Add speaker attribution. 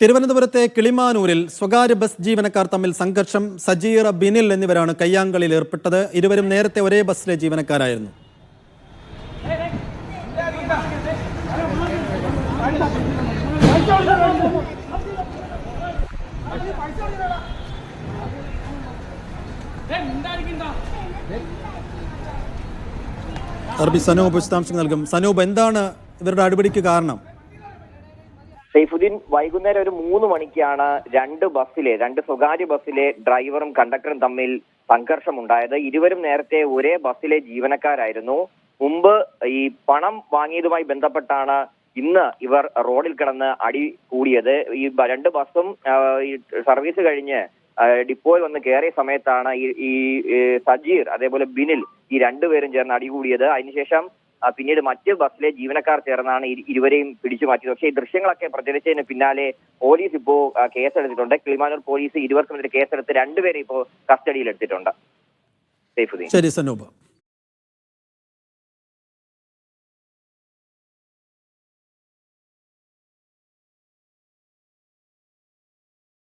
Speaker 1: തിരുവനന്തപുരത്തെ കിളിമാനൂരിൽ സ്വകാര്യ ബസ് ജീവനക്കാർ തമ്മിൽ സംഘർഷം. സജീർ, ബിനിൽ എന്നിവരാണ് കയ്യാങ്കളിയിൽ ഏർപ്പെട്ടത്. ഇരുവരും നേരത്തെ ഒരേ ബസ്സിലെ ജീവനക്കാരായിരുന്നു. സനൂപ് വിശദാംശങ്ങൾ നൽകും. സനൂപ്, എന്താണ് ഇവരുടെ അടിപിടിക്ക് കാരണം?
Speaker 2: സൈഫുദ്ദീൻ, വൈകുന്നേരം ഒരു 3 മണിക്കാണ് രണ്ട് സ്വകാര്യ ബസ്സിലെ ഡ്രൈവറും കണ്ടക്ടറും തമ്മിൽ സംഘർഷമുണ്ടായത്. ഇരുവരും നേരത്തെ ഒരേ ബസ്സിലെ ജീവനക്കാരായിരുന്നു. മുമ്പ് ഈ പണം വാങ്ങിയതുമായി ബന്ധപ്പെട്ടാണ് ഇന്ന് ഇവർ റോഡിൽ കിടന്ന് അടി കൂടിയത്. ഈ 2 ബസ്സും സർവീസ് കഴിഞ്ഞ് ഡിപ്പോയിൽ വന്ന് കയറിയ സമയത്താണ് ഈ സജീർ അതേപോലെ ബിനിൽ ഈ രണ്ടുപേരും ചേർന്ന് അടികൂടിയത്. അതിനുശേഷം പിന്നീട് മറ്റ് ബസ്സിലെ ജീവനക്കാർ ചേർന്നാണ് ഇരുവരെയും പിടിച്ചു മാറ്റിയത്. പക്ഷേ ഈ ദൃശ്യങ്ങളൊക്കെ പ്രചരിച്ചതിന് പിന്നാലെ പോലീസ് ഇപ്പോ കേസെടുത്തിട്ടുണ്ട്. കിളിമാനൂർ പോലീസ് ഇരുവർക്കുമെതിരെ കേസെടുത്ത് 2 പേരെ ഇപ്പോൾ കസ്റ്റഡിയിൽ എടുത്തിട്ടുണ്ട്.
Speaker 1: ശരി സനൂപ്.